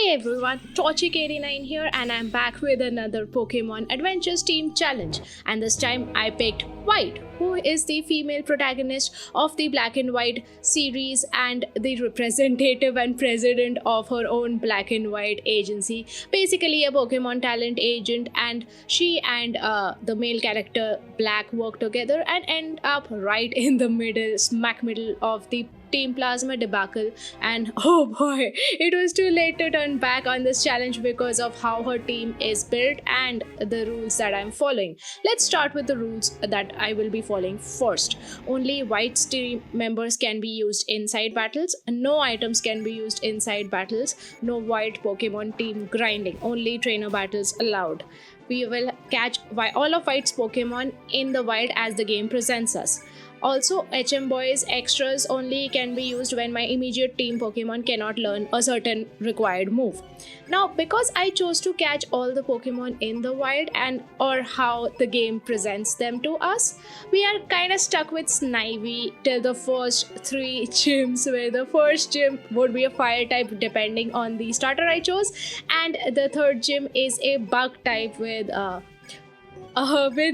Hey everyone, Tochik89 here, and I'm back with another Pokemon Adventures Team Challenge. And this time I picked White, who is the female protagonist of the Black and White series and the representative and president of her own Black and White agency. Basically, a Pokemon talent agent, and she and the male character Black work together and end up right in the middle, smack middle of the Team Plasma debacle. And oh boy, it was too late to turn back on this challenge because of how her team is built and the rules that I'm following. Let's start with the rules that I will be following first. Only White team members can be used inside battles, no items can be used inside battles, no White Pokemon team grinding, only trainer battles allowed. We will catch all of White's Pokemon in the wild as the game presents us. Also, HM Boys extras only can be used when my immediate team Pokemon cannot learn a certain required move. Now, because I chose to catch all the Pokemon in the wild and or how the game presents them to us, we are kind of stuck with Snivy till the first three gyms, where the first gym would be a fire type depending on the starter I chose, and the third gym is a bug type with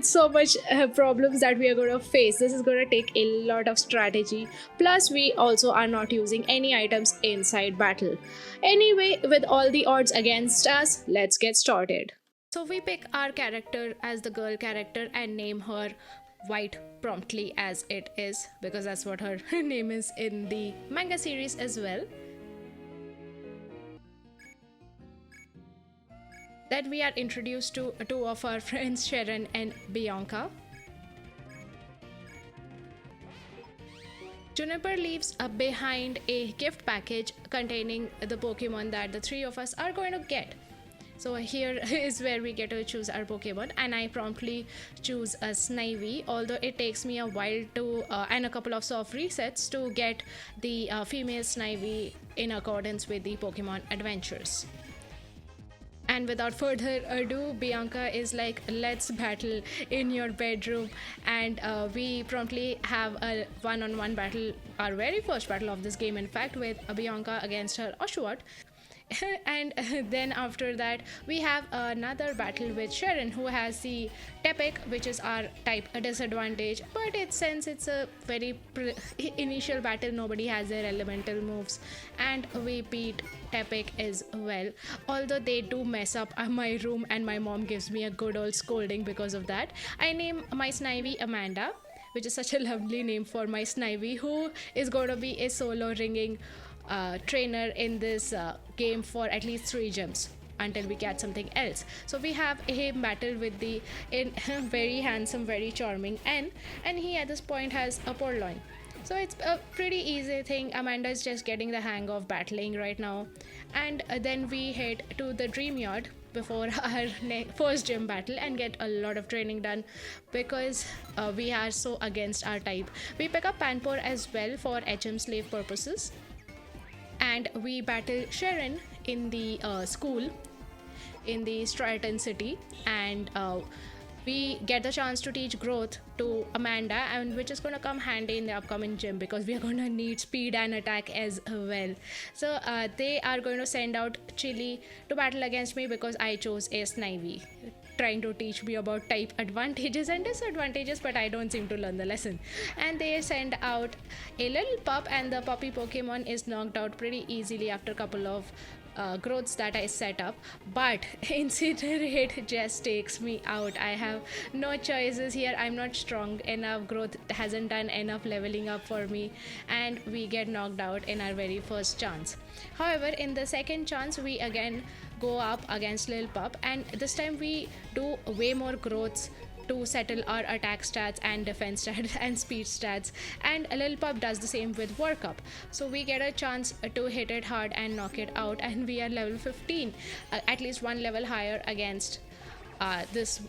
so much problems that we are going to face. This is going to take a lot of strategy. Plus, we also are not using any items inside battle. Anyway, with all the odds against us, let's get started. So we pick our character as the girl character and name her White promptly as it is, because that's what her name is in the manga series as well. Then we are introduced to two of our friends, Sharon and Bianca. Juniper leaves behind a gift package containing the Pokemon that the three of us are going to get. So here is where we get to choose our Pokemon, and I promptly choose a Snivy, although it takes me a while to and a couple of soft resets to get the female Snivy in accordance with the Pokemon adventures. And without further ado, Bianca is like, let's battle in your bedroom. And we promptly have a one-on-one battle, our very first battle of this game, in fact, with Bianca against her Oshawott. And then after that, we have another battle with Sharon, who has the Tepig, which is our type a disadvantage. But since it's a very initial battle, nobody has their elemental moves, and we beat Tepig as well. Although they do mess up my room, and my mom gives me a good old scolding because of that. I name my Snivy Amanda, which is such a lovely name for my Snivy, who is going to be a solo ringing trainer in this game for at least 3 gyms until we catch something else. So we have a battle with the very handsome, very charming N, and he at this point has a Purloin. So it's a pretty easy thing. Amanda is just getting the hang of battling right now. And then we head to the Dream Yard before our first gym battle and get a lot of training done, because we are so against our type. We pick up Panpour as well for HM slave purposes. And we battle Sharon in the school in the Stratton city, and we get the chance to teach growth to Amanda, and which is going to come handy in the upcoming gym because we are going to need speed and attack as well. So they are going to send out Chili to battle against me because I chose a Snivy, trying to teach me about type advantages and disadvantages, but I don't seem to learn the lesson. And they send out a little pup, and the puppy Pokemon is knocked out pretty easily after a couple of growths that I set up. But Incinerate just takes me out. I have no choices here. I'm not strong enough. Growth hasn't done enough leveling up for me, and we get knocked out in our very first chance. However, in the second chance, we again go up against Lil Pup, and this time we do way more growths to settle our attack stats and defense stats and speed stats, and Lil Pup does the same with Work Up. So we get a chance to hit it hard and knock it out, and we are level 15, at least one level higher against this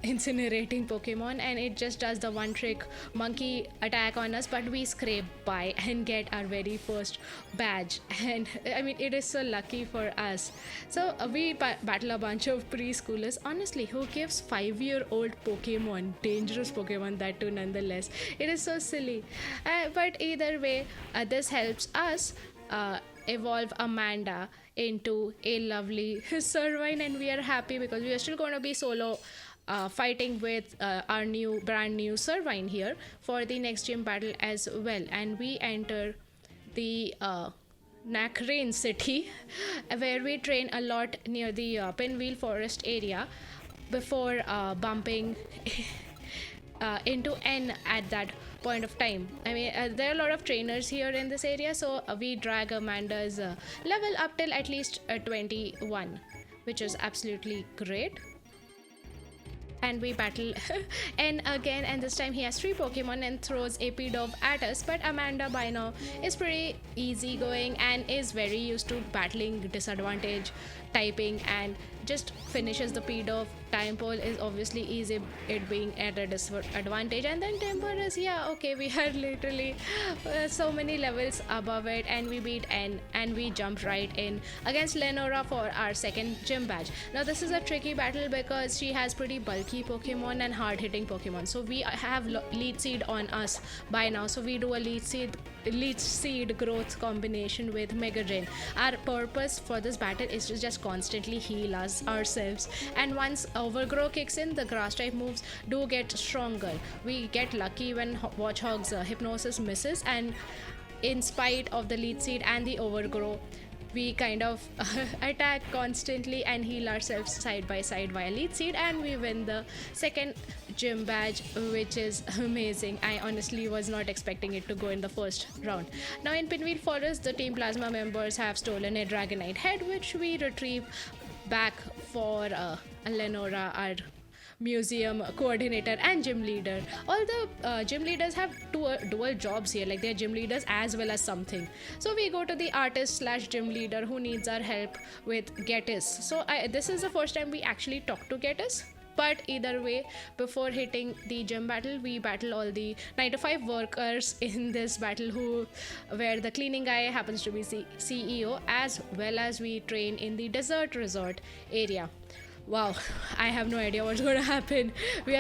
incinerating Pokemon, and it just does the one trick monkey attack on us, but we scrape by and get our very first badge. And I mean, it is so lucky for us. So we battle a bunch of preschoolers. Honestly, who gives 5-year-old Pokemon, dangerous Pokemon, that too nonetheless? It is so silly, but either way, this helps us evolve Amanda into a lovely Servine, and we are happy because we are still going to be solo fighting with our new brand new Servine here for the next gym battle as well. And we enter the Nakrane city where we train a lot near the Pinwheel Forest area before bumping into N at that point of time. I mean, there are a lot of trainers here in this area, so we drag Amanda's level up till at least 21, which is absolutely great. And we battle N again, and this time he has 3 Pokemon and throws a P-Dove at us, but Amanda by now is pretty easygoing and is very used to battling disadvantage typing and just finishes the P-Dove. Time Pole is obviously easy, it being at a disadvantage, and then Temper is, yeah, okay, we are literally so many levels above it, and we beat N, and we jump right in against Lenora for our second gym badge. Now this is a tricky battle because she has pretty bulky Pokemon and hard hitting Pokemon, so we have Leech Seed on us by now, so we do a Leech Seed growth combination with Mega Drain. Our purpose for this battle is to just constantly heal ourselves, and once Overgrow kicks in, the grass type moves do get stronger. We get lucky when Watchog's hypnosis misses, and in spite of the Leech Seed and the Overgrow, we kind of attack constantly and heal ourselves side by side via Leech Seed, and we win the second gym badge, which is amazing. I honestly was not expecting it to go in the first round. Now in Pinwheel Forest, the Team Plasma members have stolen a Dragonite head, which we retrieve back for Lenora, our museum coordinator and gym leader. All the gym leaders have dual jobs here, like they're gym leaders as well as something. So we go to the artist slash gym leader who needs our help with Getis. So this is the first time we actually talk to Getis. But either way, before hitting the gym battle, we battle all the 9 to 5 workers in this battle, where the cleaning guy happens to be CEO, as well as we train in the desert resort area. Wow, I have no idea what's going to happen. We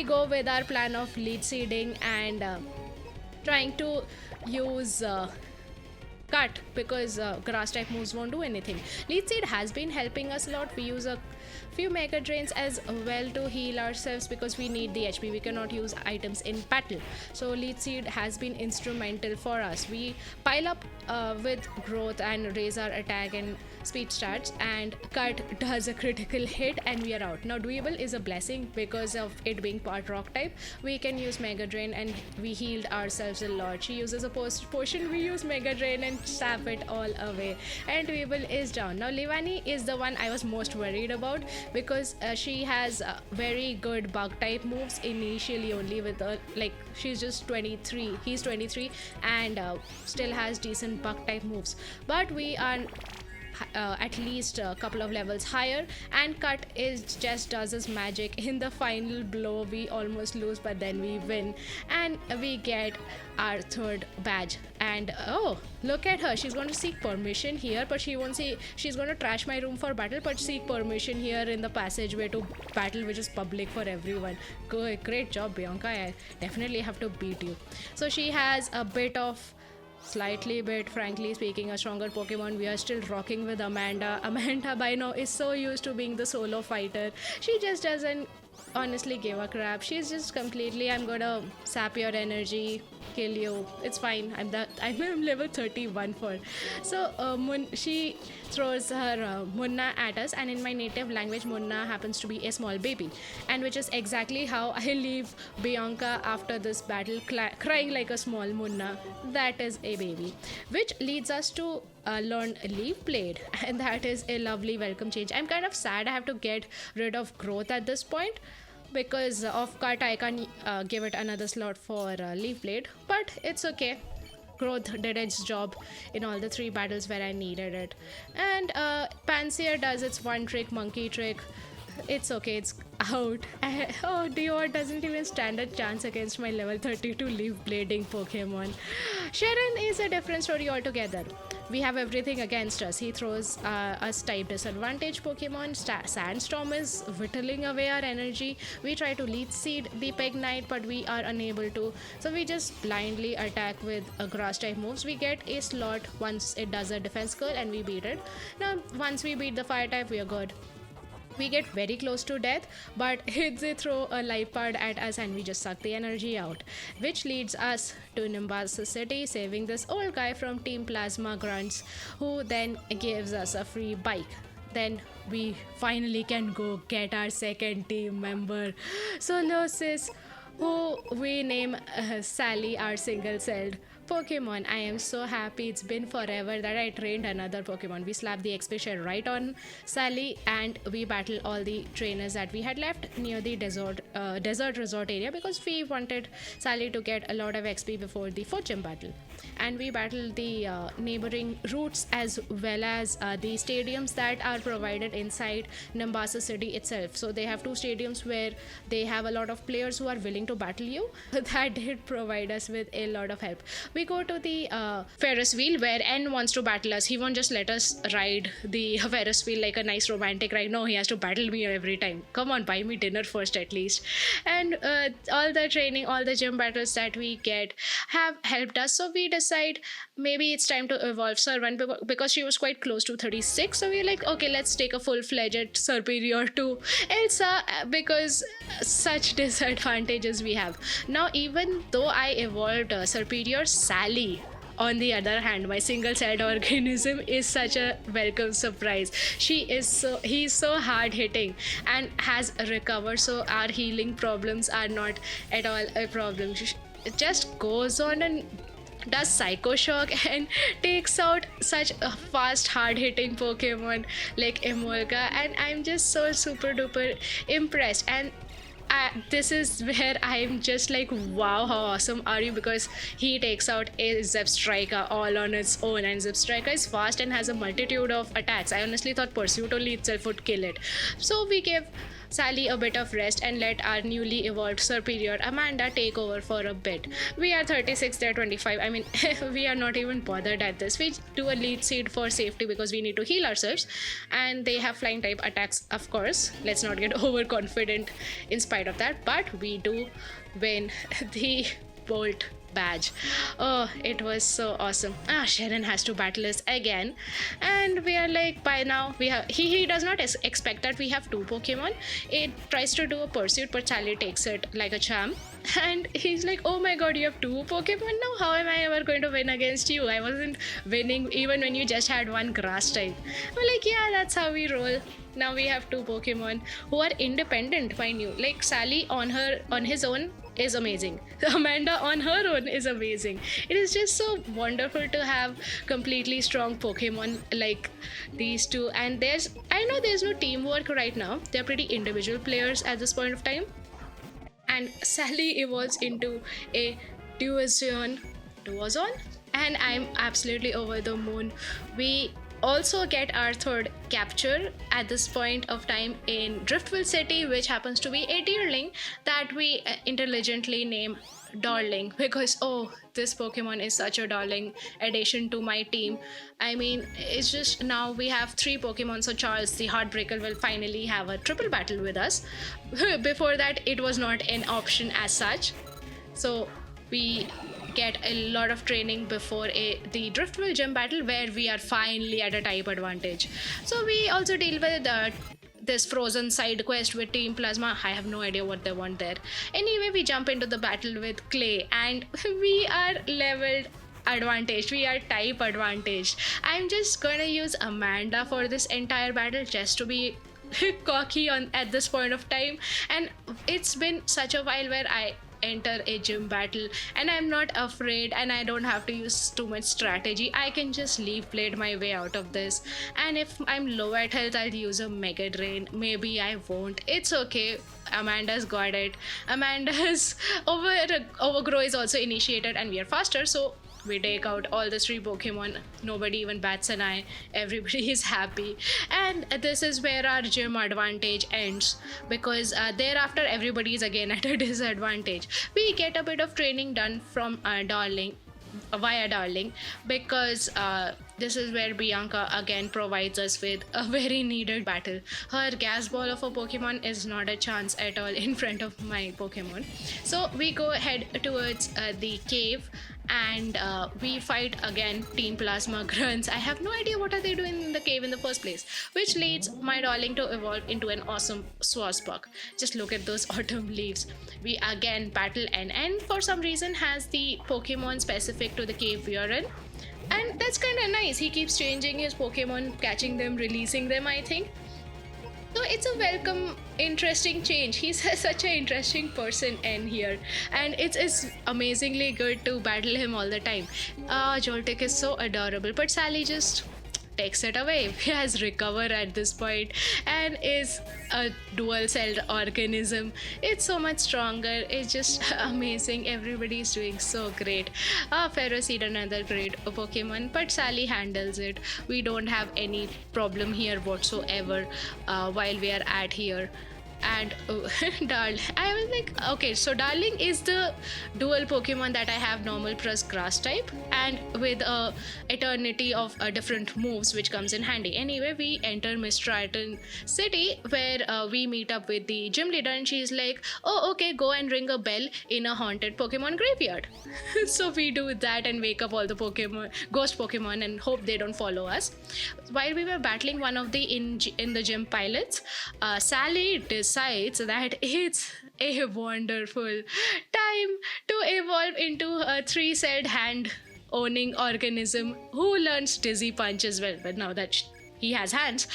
go with our plan of lead seeding and trying to use cut, because grass type moves won't do anything. Leech Seed has been helping us a lot. We use a few Mega Drains as well to heal ourselves because we need the HP. We cannot use items in battle. So Leech Seed has been instrumental for us. We pile up with growth and raise our attack and speed stats, and Cut does a critical hit and we are out. Now Dweeble is a blessing because of it being part rock type. We can use Mega Drain and we healed ourselves a lot. She uses a potion, we use Mega Drain and sap it all away, and Dweeble is down. Now Livani is the one I was most worried about because she has very good bug type moves initially only with she's just 23, he's 23, and still has decent bug type moves, but we are at least a couple of levels higher, and Cut just does his magic. In the final blow we almost lose, but then we win and we get our third badge. And oh, look at her, she's going to seek permission here, but she won't say. She's going to trash my room for battle, but seek permission here in the passageway to battle, which is public for everyone. Great job, Bianca. I definitely have to beat you. So she has a slightly bit, frankly speaking, a stronger Pokemon. We are still rocking with Amanda. Amanda by now is so used to being the solo fighter. She just doesn't honestly give a crap. She's just completely, I'm gonna sap your energy, kill you. It's fine. I'm level 31 for. So she throws her Munna at us, and in my native language, Munna happens to be a small baby, and which is exactly how I leave Bianca after this battle, crying like a small Munna. That is a baby, which leads us to learn Leaf Blade, and that is a lovely welcome change. I'm kind of sad I have to get rid of growth at this point. Because of Cut, I can't give it another slot for Leaf Blade, but it's okay. Growth did its job in all the 3 battles where I needed it. And Pansear does its one trick monkey trick it's okay, it's out. Oh, Dior doesn't even stand a chance against my level 32 leaf blading Pokemon. Sharon is a different story altogether. We have everything against us. He throws us type disadvantage Pokemon. Sandstorm is whittling away our energy. We try to lead seed the Peg Knight, but we are unable to. So we just blindly attack with a grass type moves. We get a slot once it does a defense curl and we beat it. Now, once we beat the fire type, we are good. We get very close to death, but they throw a life pod at us and we just suck the energy out, which leads us to Nimbasa City, saving this old guy from Team Plasma Grunts, who then gives us a free bike. Then we finally can go get our second team member, Solosis, who we name Sally, our single-celled Pokemon. I am so happy. It's been forever that I trained another Pokemon. We slapped the XP shell right on Sally and we battled all the trainers that we had left near the desert resort area because we wanted Sally to get a lot of XP before the fourth gym battle. And we battled the neighboring routes as well as the stadiums that are provided inside Nimbasa City itself. So they have two stadiums where they have a lot of players who are willing to battle you. That did provide us with a lot of help. We go to the Ferris wheel where N wants to battle us. He won't just let us ride the Ferris wheel like a nice romantic ride. No, he has to battle me every time. Come on, buy me dinner first at least. And all the training, all the gym battles that we get have helped us. So we decide maybe it's time to evolve Servant because she was quite close to 36. So we're like, okay, let's take a full-fledged superior to Elsa because such disadvantages we have. Now, even though I evolved superior Sally, on the other hand, my single-celled organism is such a welcome surprise. He's so hard-hitting and has recovered, so our healing problems are not at all a problem. It just goes on and does Psycho Shock and takes out such a fast, hard-hitting Pokemon like Emolga, and I'm just so super duper impressed. And this is where I'm just like, wow, how awesome are you? Because he takes out a Zebstrika all on its own, and Zebstrika is fast and has a multitude of attacks. I honestly thought Pursuit only itself would kill it. So we give Sally a bit of rest and let our newly evolved superior Amanda take over for a bit. We are 36, they're 25. I mean, we are not even bothered at this. We do a lead seed for safety because we need to heal ourselves, and they have flying type attacks, of course. Let's not get overconfident in spite of that, but we do win the Bolt badge. Oh, it was so awesome. Sharon has to battle us again, and we are like, by now we have he does not expect that we have two Pokemon. It tries to do a pursuit, but Sally takes it like a champ, and he's like, oh my god, you have two Pokemon now? How am I ever going to win against you? I wasn't winning even when you just had one grass type. We're like, yeah, that's how we roll. Now we have two Pokemon who are independent, mind you. Like Sally on his own is amazing. Amanda on her own is amazing. It is just so wonderful to have completely strong Pokemon like these two. And I know there's no teamwork right now. They're pretty individual players at this point of time. And Sally evolves into a Duazon, and I'm absolutely over the moon. We also get our third capture at this point of time in Driftwood City, which happens to be a deerling that we intelligently name Darling because, oh, this Pokemon is such a darling addition to my team. I mean, it's just now we have three Pokemon, so Charles the Heartbreaker will finally have a triple battle with us. Before that, it was not an option as such. So we get a lot of training before the Driftwell gym battle where we are finally at a type advantage. So we also deal with this frozen side quest with Team Plasma. I have no idea what they want there. Anyway, we jump into the battle with Clay and we are leveled advantage. We are type advantage. I'm just gonna use Amanda for this entire battle just to be cocky at this point of time. And it's been such a while where I enter a gym battle and I'm not afraid and I don't have to use too much strategy. I can just leave blade my way out of this, and if I'm low at health I'll use a Mega Drain. Maybe I won't, it's okay. Amanda's got it. Amanda's overgrow is also initiated and we are faster, so We take out all the three Pokemon. Nobody even bats an eye. Everybody is happy. And this is where our gym advantage ends, because thereafter everybody is again at a disadvantage. We get a bit of training done from Darling via Darling, because this is where Bianca again provides us with a very needed battle. Her gas ball of a Pokemon is not a chance at all in front of my Pokemon. So we go ahead towards the cave, and we fight again Team Plasma grunts. I have no idea what are they doing in the cave in the first place, which leads my Darling to evolve into an awesome Swasbuck. Just look at those autumn leaves. We again battle, and for some reason has the Pokemon specific to the cave we are in. And that's kind of nice. He keeps changing his Pokemon, catching them, releasing them, I think. So it's a welcome, interesting change. He's such an interesting person in here, and it's amazingly good to battle him all the time. Joltik is so adorable, but Sally just takes it away. He has recovered at this point and is a dual-celled organism. It's so much stronger. It's just amazing. Everybody is doing so great. Ferroseed, another great Pokemon, but Sally handles it. We don't have any problem here whatsoever while we are at here. And Darling, I was like, okay, so Darling is the dual Pokemon that I have, normal plus grass type, and with a eternity of different moves which comes in handy. Anyway, we enter Miss Triton City, where we meet up with the gym leader, and she's like, oh okay, go and ring a bell in a haunted Pokemon graveyard. So we do that and wake up all the Pokemon, ghost Pokemon, and hope they don't follow us. While we were battling one of the in the gym pilots, Sally decides that it's a wonderful time to evolve into a three-celled hand owning organism who learns dizzy punch as well. But now that he has hands,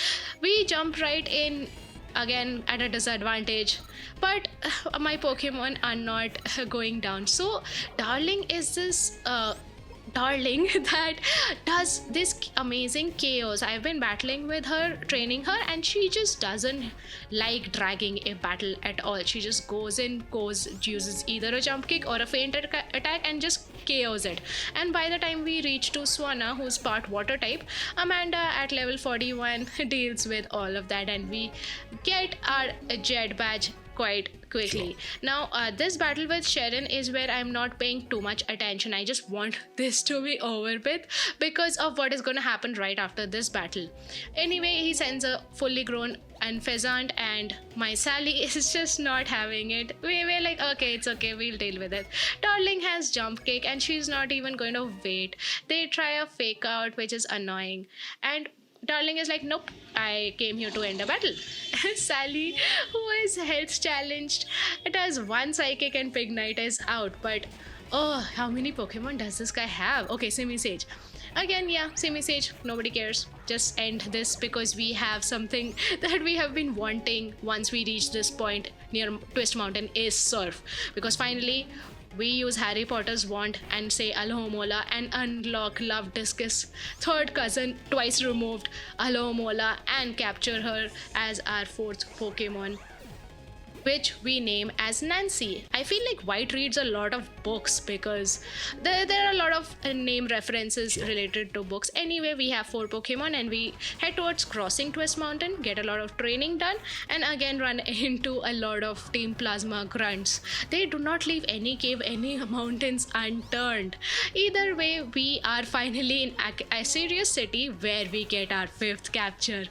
we jump right in again at a disadvantage, but my Pokemon are not going down. So Darling is this Darling that does this amazing chaos. I've been battling with her, training her, and she just doesn't like dragging a battle at all. She just goes in, uses either a jump kick or a feint attack and just chaos it. And by the time we reach to Swanna, who's part water type, Amanda at level 41 deals with all of that, and we get our jet badge quite quickly. Now this battle with Sharon is where I'm not paying too much attention. I just want this to be over with because of what is going to happen right after this battle. Anyway, he sends a fully grown and pheasant, and my Sally is just not having it. We're like, okay, it's okay, we'll deal with it. Darling has jump kick and she's not even going to wait. They try a fake out, which is annoying, and Darling is like, nope, I came here to end a battle. Sally, who is health challenged, does one psychic and Pignite is out. But oh, how many Pokemon does this guy have? Okay, Simisage. Again, yeah, Simisage, nobody cares. Just end this because we have something that we have been wanting once we reach this point near Twist Mountain is Surf. Because finally, we use Harry Potter's wand and say Alomola and unlock Love Discus, third cousin twice removed Alomola, and capture her as our fourth Pokemon, which we name as Nancy. I feel like White reads a lot of books because there are a lot of name references related to books. Anyway, we have 4 Pokemon and we head towards crossing Twist Mountain, get a lot of training done, and again run into a lot of Team Plasma grunts. They do not leave any cave, any mountains unturned. Either way, we are finally in Assyrius City, where we get our 5th capture.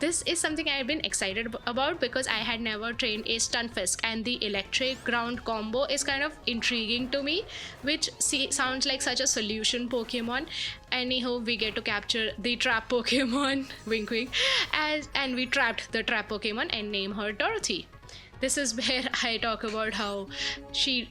This is something I have been excited about because I had never trained a Stunfisk, and the electric ground combo is kind of intriguing to me, which sounds like such a solution Pokemon. Anyhow, we get to capture the trap Pokemon, wink wink, and we trapped the trap Pokemon and name her Dorothy. This is where I talk about how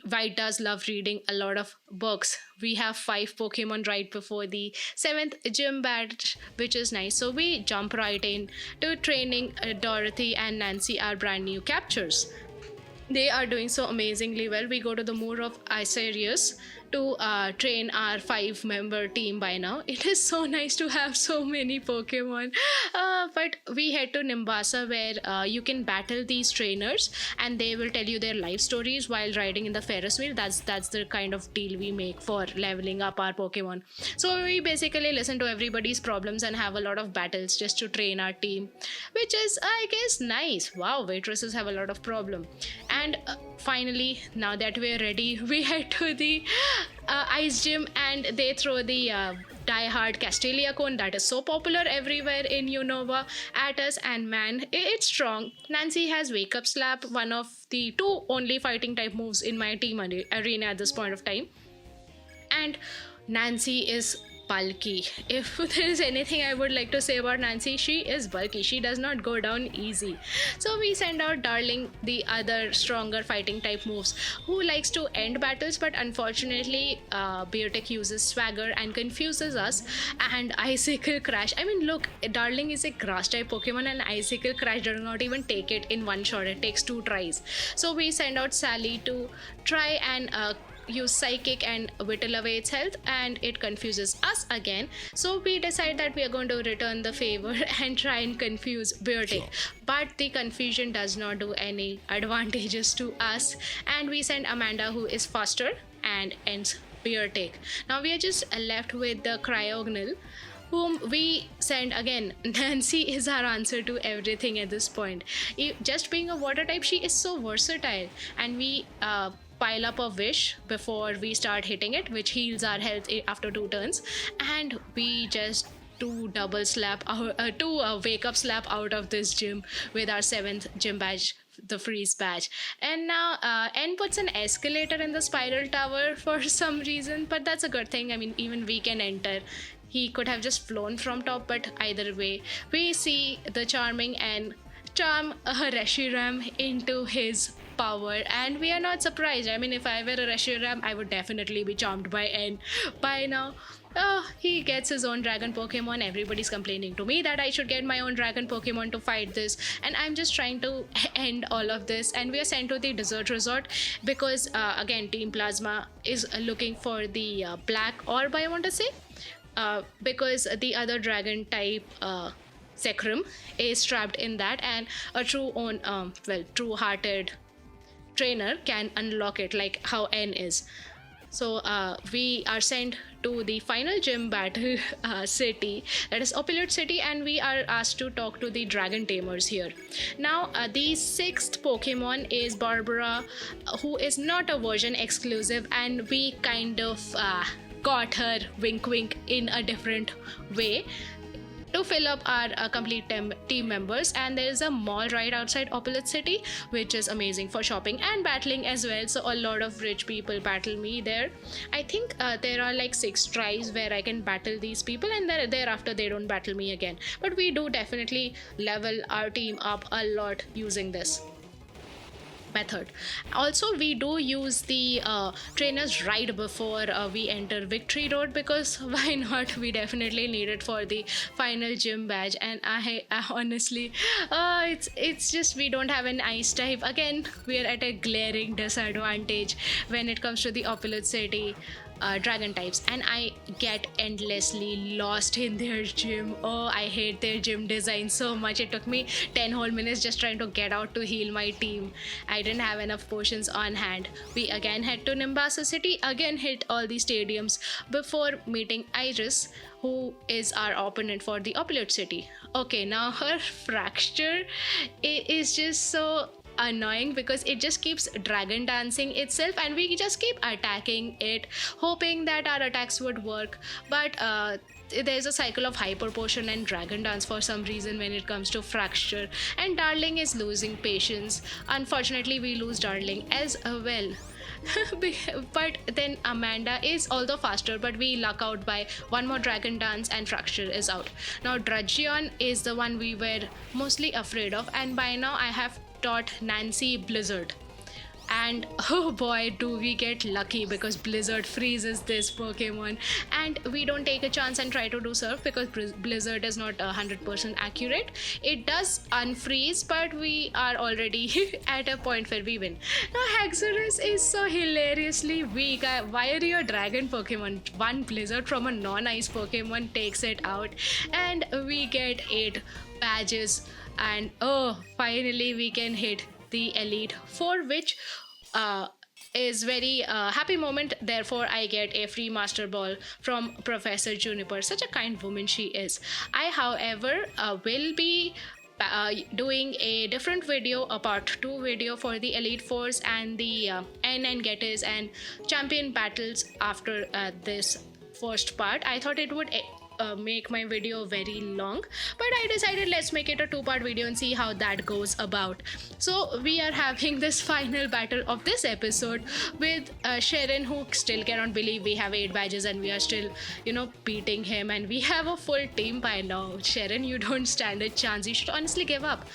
White does love reading a lot of books. We have 5 Pokemon right before the 7th gym badge, which is nice. So we jump right in to training Dorothy and Nancy, our brand new captures. They are doing so amazingly well. We go to the Moor of Isarius to train our 5-member team by now. It is so nice to have so many Pokemon. But we head to Nimbasa, where you can battle these trainers, and they will tell you their life stories while riding in the Ferris wheel. That's the kind of deal we make for leveling up our Pokemon. So we basically listen to everybody's problems and have a lot of battles just to train our team, which is, I guess, nice. Wow, waitresses have a lot of problem. And finally, now that we're ready, we head to the ice gym, and they throw the Die Hard Castelia cone that is so popular everywhere in Unova at us, and man, it's strong. Nancy has Wake Up Slap, one of the two only fighting type moves in my team arena at this point of time. And Nancy is bulky. If there is anything I would like to say about Nancy, she is bulky. She does not go down easy. So we send out Darling, the other stronger fighting type moves, who likes to end battles, but unfortunately Beartic uses Swagger and confuses us, and Icicle Crash. I mean, look, Darling is a grass type Pokemon, and Icicle Crash does not even take it in one shot. It takes 2 tries. So we send out Sally to try and use Psychic and whittle away its health, and it confuses us again. So we decide that we are going to return the favor and try and confuse Beartic. But the confusion does not do any advantages to us, and we send Amanda, who is faster, and ends Beartic. Now we are just left with the Cryogonal, whom we send again. Nancy is our answer to everything at this point. Just being a water type, she is so versatile, and we pile up a wish before we start hitting it, which heals our health after 2 turns, and we just two wake up slap out of this gym with our 7th gym badge, the freeze badge. And now N puts an escalator in the spiral tower for some reason, but that's a good thing. I mean, even we can enter. He could have just flown from top, but either way, we see the Charming and charm a Reshiram into his power, and we are not surprised. I mean, if I were a Reshiram, I would definitely be charmed by N by now. Oh, he gets his own dragon Pokemon. Everybody's complaining to me that I should get my own dragon Pokemon to fight this, and I'm just trying to end all of this. And we are sent to the desert resort because again, Team Plasma is looking for the black orb, I want to say, because the other dragon type Zekrom is trapped in that, and a true-hearted trainer can unlock it, like how N is. So we are sent to the final gym battle city, that is Opulent City, and we are asked to talk to the dragon tamers here. Now the 6th Pokemon is Barbara, who is not a version exclusive, and we kind of got her wink wink in a different way to fill up our complete team members. And there is a mall right outside Opulent City, which is amazing for shopping and battling as well. So a lot of rich people battle me there. I think there are like 6 tries where I can battle these people, and thereafter they don't battle me again. But we do definitely level our team up a lot using this method. Also, we do use the trainers right before we enter Victory Road, because why not? We definitely need it for the final gym badge. And I honestly, it's just we don't have an ice type. Again, we are at a glaring disadvantage when it comes to the Opulent City dragon types, and I get endlessly lost in their gym. Oh, I hate their gym design so much. It took me 10 whole minutes just trying to get out to heal my team. I didn't have enough potions on hand. We again head to Nimbasa City, again hit all the stadiums before meeting Iris, who is our opponent for the Opulent City. Okay, now her fracture is just so annoying because it just keeps dragon dancing itself, and we just keep attacking it, hoping that our attacks would work. But there's a cycle of hyper potion and dragon dance for some reason when it comes to fracture, and Darling is losing patience. Unfortunately, we lose Darling as well. But then Amanda is although faster, but we luck out by one more dragon dance and fracture is out. Now Drudgeon is the one we were mostly afraid of, and by now I have taught Nancy Blizzard. And oh boy, do we get lucky, because Blizzard freezes this Pokemon, and we don't take a chance and try to do surf because Blizzard is not 100% accurate. It does unfreeze, but we are already at a point where we win. Now, Haxorus is so hilariously weak. Why are you a dragon Pokemon? One Blizzard from a non ice Pokemon takes it out, and we get 8 badges. And oh, finally, we can hit the Elite Four, which uh, is very happy moment. Therefore, I get a free Master Ball from Professor Juniper. Such a kind woman she is. I, however, will be doing a different video, a part 2 video for the Elite Fours and the N and Gettys and champion battles after this first part. I thought it would make my video very long, but I decided let's make it a 2-part video and see how that goes about. So we are having this final battle of this episode with Sharon, who still cannot believe we have 8 badges and we are still, beating him, and we have a full team by now. Sharon, you don't stand a chance. You should honestly give up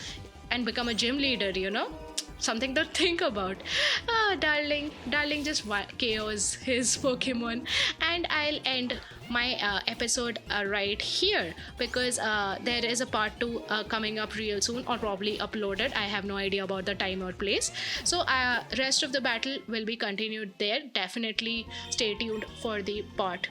and become a gym leader, something to think about. Darling just KOs his Pokemon, and I'll end my episode right here, because there is a part 2 coming up real soon, or probably uploaded. I have no idea about the time or place. So rest of the battle will be continued there. Definitely stay tuned for the part